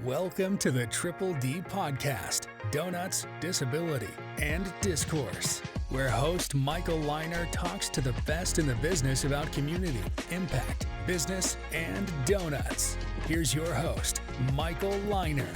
Welcome to the Triple D Podcast, Donuts, Disability, and Discourse, where host Michael Liner talks to the best in the business about community, impact, business, and donuts. Here's your host, Michael Liner.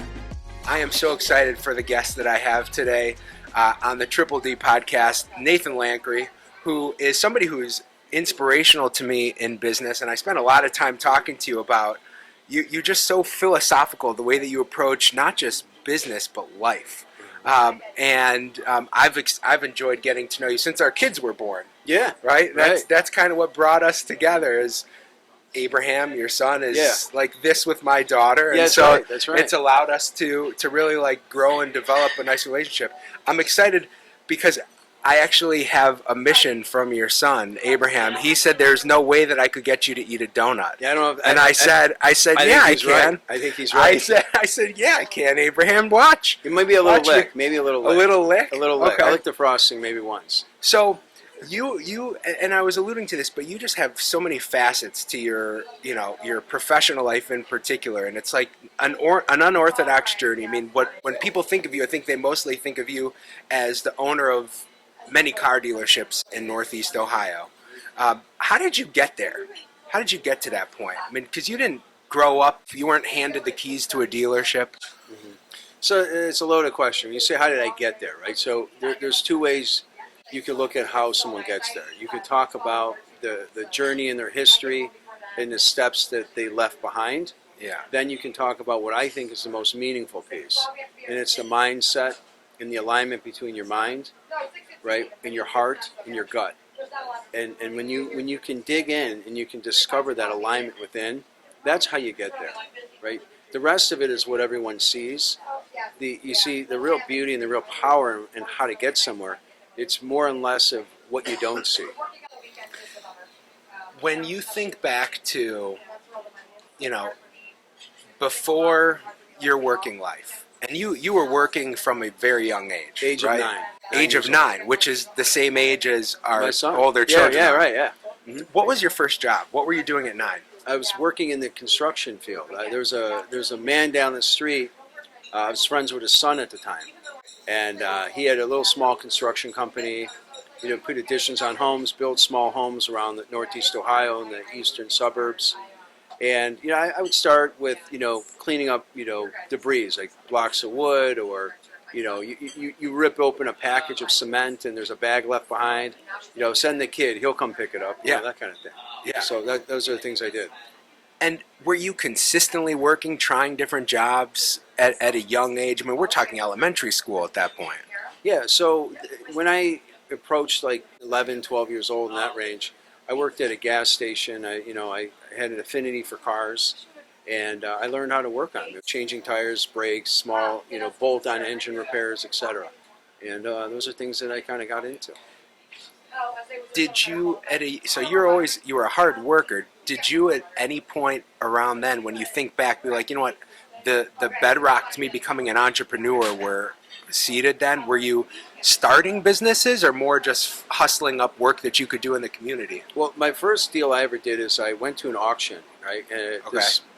I am so excited for the guest that I have today on the Triple D Podcast, Nathan Lancry, who is somebody who is inspirational to me in business, and I spent a lot of time talking to you about you're just so philosophical, the way that you approach not just business but life. I've enjoyed getting to know you since our kids were born. Yeah, right. That's kind of what brought us together. Is Abraham, your son, is like this with my daughter, and that's right. It's allowed us to really like grow and develop a nice relationship. I'm excited because I actually have a mission from your son, Abraham. He said there's no way that I could get you to eat a donut. Yeah, I don't know. I said, yeah, I can. Right. I think he's right. I said, yeah, I can, Abraham. Watch. It might be a little lick. Maybe a little lick. A little lick? A little lick. Okay. I like the frosting maybe once. So you and I was alluding to this, but you just have so many facets to your professional life in particular, and it's like an unorthodox journey. I mean, when people think of you, I think they mostly think of you as the owner of many car dealerships in Northeast Ohio. How did you get there? How did you get to that point? I mean, because you didn't grow up, you weren't handed the keys to a dealership. Mm-hmm. So it's a loaded question. You say, how did I get there, right? So there's two ways you can look at how someone gets there. You could talk about the journey and their history and the steps that they left behind. Yeah. Then you can talk about what I think is the most meaningful piece, and it's the mindset and the alignment between your mind, right, and your heart and your gut. And when you can dig in and you can discover that alignment within, that's how you get there, right? The rest of it is what everyone sees. You see the real beauty and the real power and how to get somewhere. It's more and less of what you don't see. When you think back to, before your working life, and you were working from a very young age, Age right? of 9. Age of 9, which is the same age as our son. older children. Yeah, right, yeah. Mm-hmm. What was your first job? What were you doing at 9? I was working in the construction field. There's a man down the street. I was friends with his son at the time, and he had a little small construction company. Put additions on homes, build small homes around the Northeast Ohio and the eastern suburbs. And I would start with cleaning up debris like blocks of wood, or you rip open a package of cement and there's a bag left behind. Send the kid, he'll come pick it up. That kind of thing. Yeah. So those are the things I did. And were you consistently working, trying different jobs at a young age? I mean, we're talking elementary school at that point. Yeah. So when I approached like 11, 12 years old in that range, I worked at a gas station. I had an affinity for cars, and I learned how to work on them, changing tires, brakes, small, bolt-on engine repairs, etc. And those are things that I kind of got into. Did you you were a hard worker. Did you at any point around then, when you think back, be like, you know what, the bedrock to me becoming an entrepreneur were seated then? Were you starting businesses or more just hustling up work that you could do in the community? Well, my first deal I ever did is I went to an auction, right? And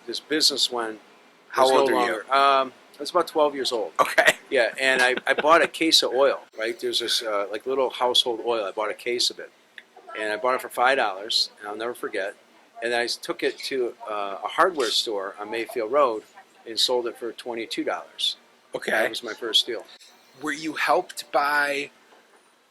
this business went. How old are you? I was about 12 years old. Okay. Yeah, and I bought a case of oil, right? There's this like little household oil. I bought a case of it, and I bought it for $5, and I'll never forget. And I took it to a hardware store on Mayfield Road and sold it for $22. Okay. That was my first deal. Were you helped by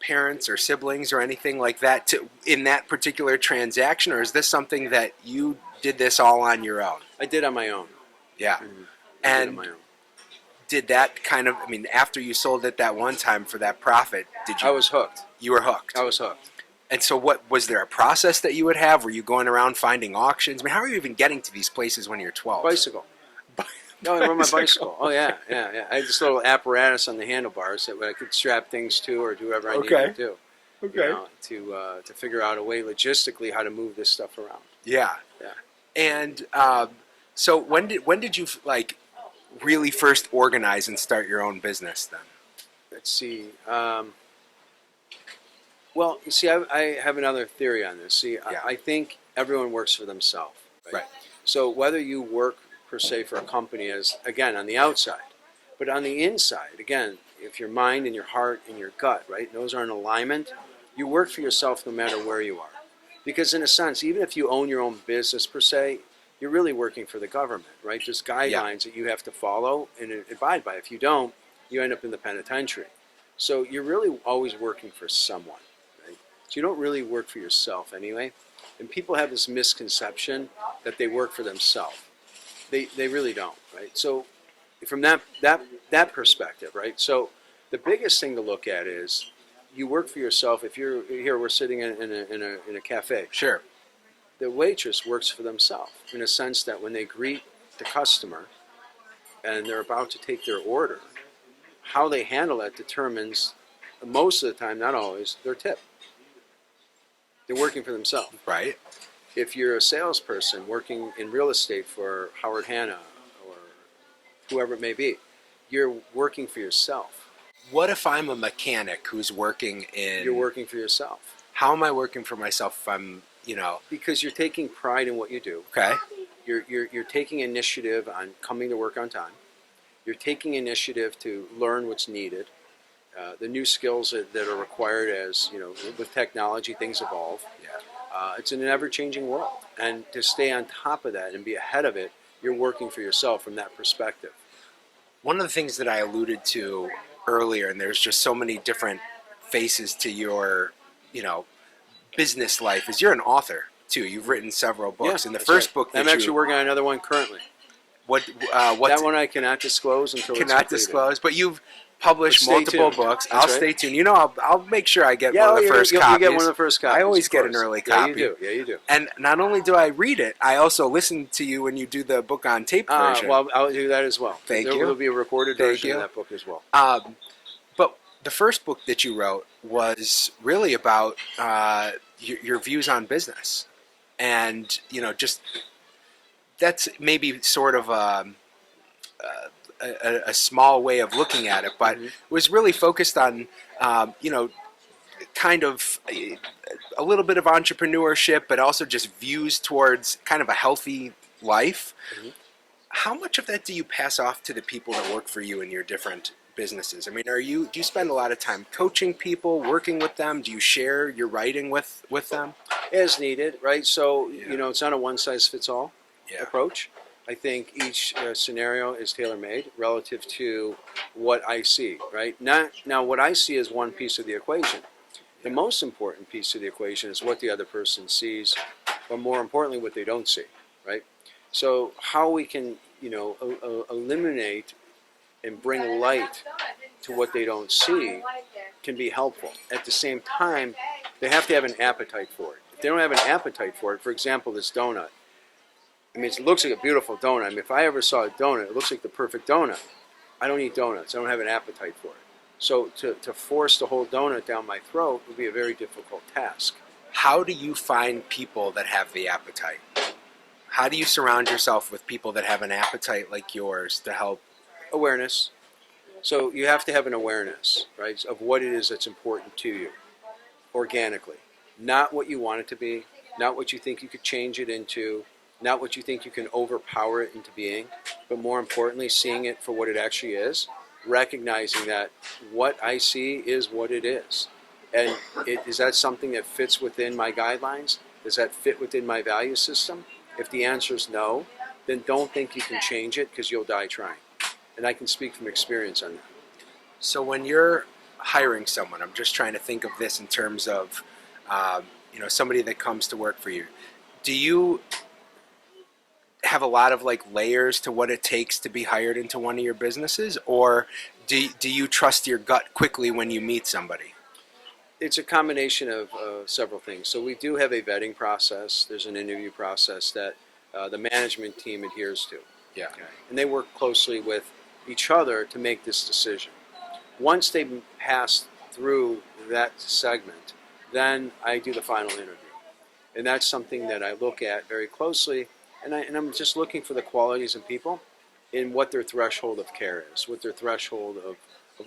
parents or siblings or anything like that in that particular transaction, or is this something that you did this all on your own? I did on my own. Yeah. Mm-hmm. And did that kind of, after you sold it that one time for that profit, I was hooked. You were hooked. I was hooked. And so what, was there a process that you would have? Were you going around finding auctions? How are you even getting to these places when you're 12? Bicycle. No, I rode my bicycle. Oh, yeah. I had this little apparatus on the handlebars that I could strap things to or do whatever I needed to do. Okay. To figure out a way logistically how to move this stuff around. Yeah. Yeah. And so when did you really first organize and start your own business then? Let's see. Well, you see, I have another theory on this. See, I think everyone works for themselves. Right? Right. So whether you work per se for a company as, again, on the outside. But on the inside, again, if your mind and your heart and your gut, right, those are in alignment, you work for yourself no matter where you are. Because in a sense, even if you own your own business per se, you're really working for the government, right? There's guidelines that you have to follow and abide by. If you don't, you end up in the penitentiary. So you're really always working for someone, right? So you don't really work for yourself anyway. And people have this misconception that they work for themselves. They really don't, right? So from that perspective, right? So the biggest thing to look at is you work for yourself. If you're here, we're sitting in a cafe. Sure. The waitress works for themselves in a sense that when they greet the customer and they're about to take their order, how they handle that determines, most of the time, not always, their tip. They're working for themselves. Right. If you're a salesperson working in real estate for Howard Hanna or whoever it may be, you're working for yourself. What if I'm a mechanic who's working in... You're working for yourself. How am I working for myself if I'm, Because you're taking pride in what you do. Okay. You're taking initiative on coming to work on time. You're taking initiative to learn what's needed. The new skills that are required as, with technology, things evolve. Yeah. It's an ever-changing world. And to stay on top of that and be ahead of it, you're working for yourself from that perspective. One of the things that I alluded to earlier, and there's just so many different faces to your, business life, is you're an author, too. You've written several books. Yeah, and the first book that I'm actually working on another one currently. What that one I cannot disclose until it's cannot completed. disclose, but you've published But stay multiple tuned. books. That's I'll right. stay tuned. I'll make sure I get one of the first you copies. get one of the first copies. I always of get an course. early copy. Yeah, you do. And not only do I read it, I also listen to you when you do the book on tape version. Well, I'll do that as well. Thank you. There will be a recorded Thank version you. of that book as well. But the first book that you wrote was really about your views on business. And, just that's maybe sort of a small way of looking at it, but it was really focused on, kind of a little bit of entrepreneurship, but also just views towards kind of a healthy life. Mm-hmm. How much of that do you pass off to the people that work for you in your different businesses? I mean, do you spend a lot of time coaching people, working with them? Do you share your writing with them? As needed, right? So, it's not a one-size-fits-all approach. I think each scenario is tailor-made relative to what I see, right? Now, what I see is one piece of the equation. The most important piece of the equation is what the other person sees, but more importantly, what they don't see, right? So how we can, eliminate and bring light to what they don't see can be helpful. At the same time, they have to have an appetite for it. If they don't have an appetite for it, for example, this donut, it looks like a beautiful donut. If I ever saw a donut, it looks like the perfect donut. I don't eat donuts. I don't have an appetite for it. So to force the whole donut down my throat would be a very difficult task. How do you find people that have the appetite? How do you surround yourself with people that have an appetite like yours to help? Awareness. So you have to have an awareness, right, of what it is that's important to you, organically. Not what you want it to be, not what you think you could change it into, not what you think you can overpower it into being, but more importantly, seeing it for what it actually is, recognizing that what I see is what it is. And is that something that fits within my guidelines? Does that fit within my value system? If the answer is no, then don't think you can change it because you'll die trying. And I can speak from experience on that. So when you're hiring someone, I'm just trying to think of this in terms of, somebody that comes to work for you. Do you have a lot of layers to what it takes to be hired into one of your businesses, or do you trust your gut quickly when you meet somebody? It's a combination of several things. So we do have a vetting process. There's an interview process that the management team adheres to. Yeah. Okay. And they work closely with each other to make this decision. Once they pass through that segment, then I do the final interview. And that's something that I look at very closely. And I'm just looking for the qualities of people in what their threshold of care is, what their threshold of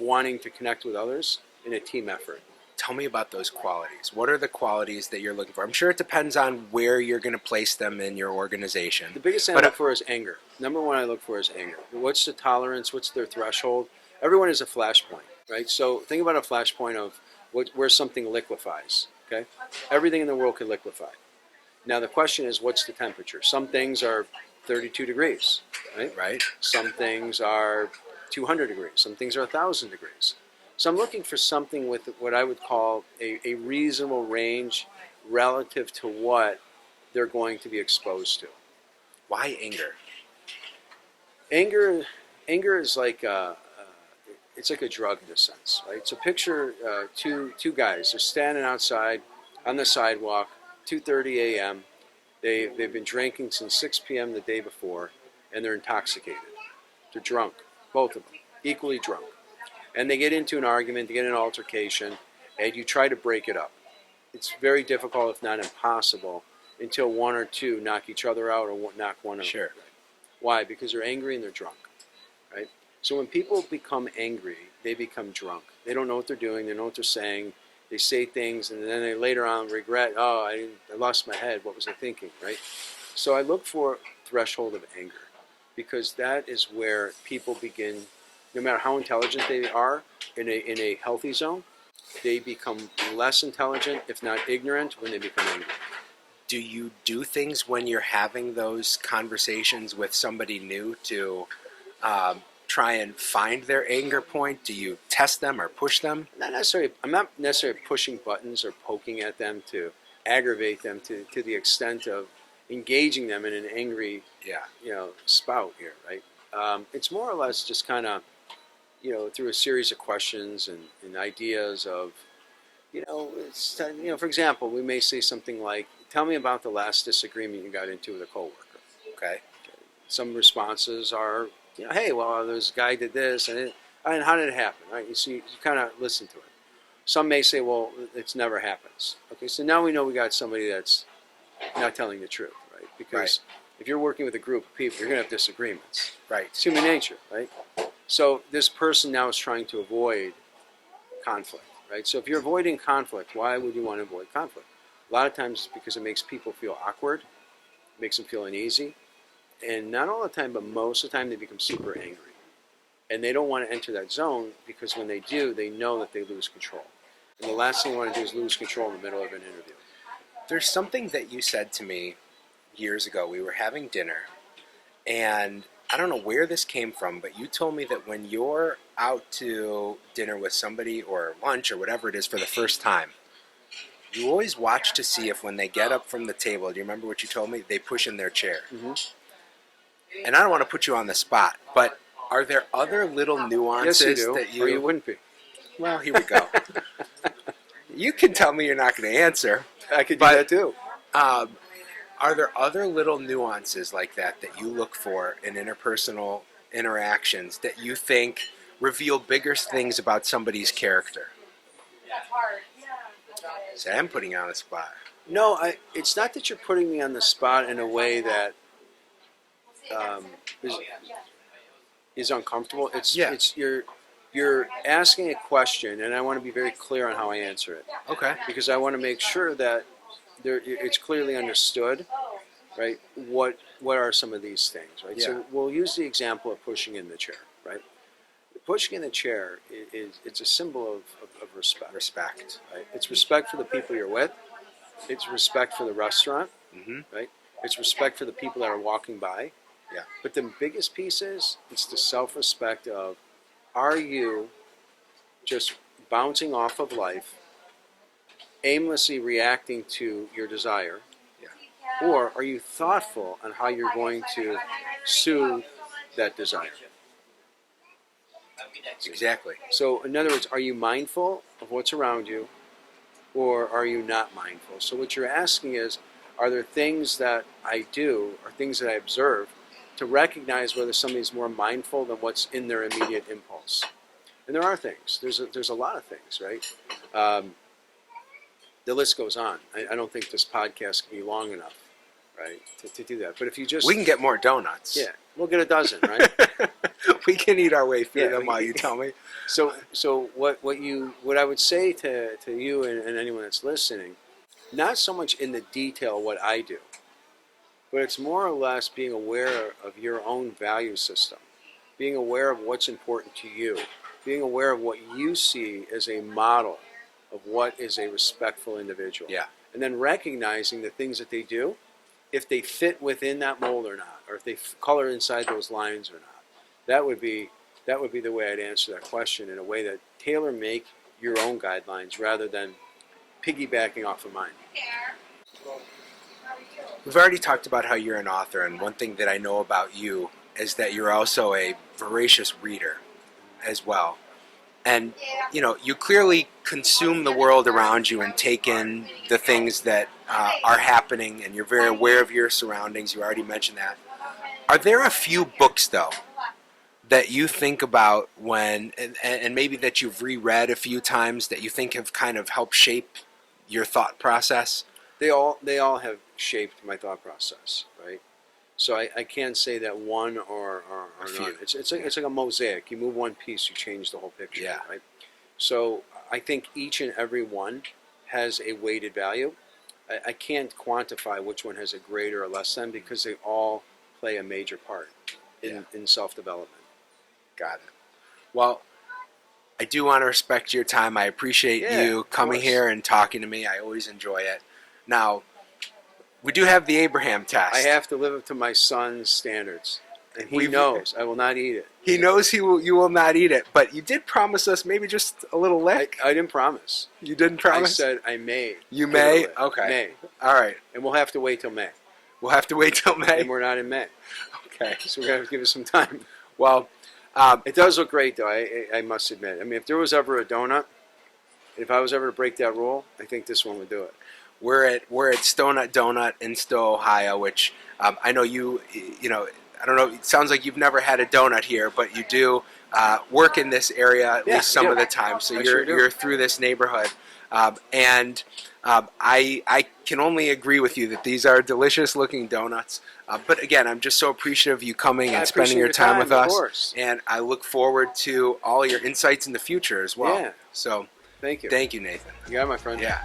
wanting to connect with others in a team effort. Tell me about those qualities. What are the qualities that you're looking for? I'm sure it depends on where you're going to place them in your organization. The biggest thing I look for is anger. Number one I look for is anger. What's the tolerance? What's their threshold? Everyone is a flashpoint, right? So think about a flashpoint of where something liquefies, okay? Everything in the world can liquefy. Now the question is, what's the temperature? Some things are 32 degrees, right? Right. Some things are 200 degrees. Some things are 1,000 degrees. So I'm looking for something with what I would call a reasonable range relative to what they're going to be exposed to. Why anger? Anger is like it's like a drug in a sense, right? So picture two guys. They're standing outside on the sidewalk, 2:30 a.m. They've been drinking since 6 p.m. the day before, and they're intoxicated. They're drunk, both of them, equally drunk. And they get into an argument, they get in an altercation, and you try to break it up. It's very difficult, if not impossible, until one or two knock each other out or knock one out. Sure. Why? Because they're angry and they're drunk, right? So when people become angry, they become drunk. They don't know what they're doing, they know what they're saying. They say things, and then they later on regret, oh, I lost my head, what was I thinking, right? So I look for threshold of anger, because that is where people begin, no matter how intelligent they are in a healthy zone, they become less intelligent, if not ignorant, when they become angry. Do you do things when you're having those conversations with somebody new to try and find their anger point? Do you test them or push them? Not necessarily. I'm not necessarily pushing buttons or poking at them to aggravate them to the extent of engaging them in an angry, spout here, right? It's more or less just kind of, through a series of questions and ideas of, for example, we may say something like, tell me about the last disagreement you got into with a coworker. Okay. Some responses are, hey, well, this guy did this, and how did it happen, right? You kind of listen to it. Some may say, well, it's never happens. Okay, so now we know we got somebody that's not telling the truth, right? Because if you're working with a group of people, you're going to have disagreements. Right. It's human nature, right? So this person now is trying to avoid conflict, right? So if you're avoiding conflict, why would you want to avoid conflict? A lot of times it's because it makes people feel awkward, it makes them feel uneasy, and not all the time, but most of the time they become super angry. And they don't want to enter that zone, because when they do, they know that they lose control. And the last thing they want to do is lose control in the middle of an interview. There's something that you said to me years ago. We were having dinner, and I don't know where this came from, but you told me that when you're out to dinner with somebody or lunch or whatever it is for the first time, you always watch to see if when they get up from the table, do you remember what you told me? They push in their chair. Mm-hmm. And I don't want to put you on the spot, but are there other little nuances Yes, you do, that you... or you wouldn't be. Well, here we go. You can tell me you're not going to answer. I could do that too. Are there other little nuances like that you look for in interpersonal interactions that you think reveal bigger things about somebody's character? So I'm putting you on the spot. No, it's not that you're putting me on the spot in a way that is uncomfortable. It's you're asking a question, and I want to be very clear on how I answer it. Okay. Because I want to make sure that it's clearly understood, right? What are some of these things, right? Yeah. So we'll use the example of pushing in the chair, right? Pushing in the chair it's a symbol of respect. Respect. Right? It's respect for the people you're with. It's respect for the restaurant, right? It's respect for the people that are walking by. Yeah. But the biggest piece is it's the self-respect of, are you just bouncing off of life, aimlessly reacting to your desire, or are you thoughtful on how you're going to soothe that desire? Exactly. So in other words, are you mindful of what's around you, or are you not mindful? So what you're asking is, are there things that I do or things that I observe to recognize whether somebody's more mindful than what's in their immediate impulse? And there are things. There's a lot of things, right? The list goes on. I don't think this podcast can be long enough, right, to do that. But if you just... We can get more donuts. Yeah, we'll get a dozen, right? We can eat our way through Yeah, them while you tell me. So what I would say to you and anyone that's listening, not so much in the detail what I do, but it's more or less being aware of your own value system, being aware of what's important to you, being aware of what you see as a model of what is a respectful individual. Yeah. And then recognizing the things that they do, if they fit within that mold or not, or if they color inside those lines or not. That would be the way I'd answer that question, in a way that tailor make your own guidelines rather than piggybacking off of mine. We've already talked about how you're an author, and one thing that I know about you is that you're also a voracious reader as well. And, you know, you clearly consume the world around you and take in the things that are happening, and you're very aware of your surroundings. You already mentioned that. Are there a few books, though, that you think about when, and maybe that you've reread a few times, that you think have kind of helped shape your thought process? They all have shaped my thought process, right? So I can't say that one or none. It's like a mosaic. You move one piece, you change the whole picture, Yeah. right? So I think each and every one has a weighted value. I can't quantify which one has a greater or less than, because they all play a major part in self-development. Got it. Well, I do want to respect your time. I appreciate you coming here and talking to me. I always enjoy it. Now, we do have the Abraham test. I have to live up to my son's standards, and he knows I will not eat it. He knows you will not eat it, but you did promise us maybe just a little lick. I didn't promise. You didn't promise? I said I may. You may? Okay. May. All right. And we'll have to wait till May. We'll have to wait till May? And we're not in May. Okay. So we're going to have to give it some time. Well, it does look great, though, I must admit. I mean, if there was ever a donut, if I was ever to break that rule, I think this one would do it. We're at Stownut Donut in Stowe, Ohio, which I know you know, I don't know, it sounds like you've never had a donut here, but you do work in this area at least some of the time, so you're through this neighborhood. And I can only agree with you that these are delicious looking donuts. But again, I'm just so appreciative of you coming and spending your time with us. Course. And I look forward to all your insights in the future as well. Yeah. So thank you. Thank you, Nathan. You got it, my friend. Yeah.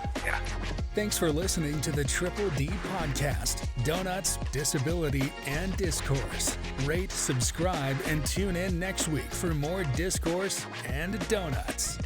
Thanks for listening to the Triple D Podcast, Donuts, Disability, and Discourse. Rate, subscribe, and tune in next week for more discourse and donuts.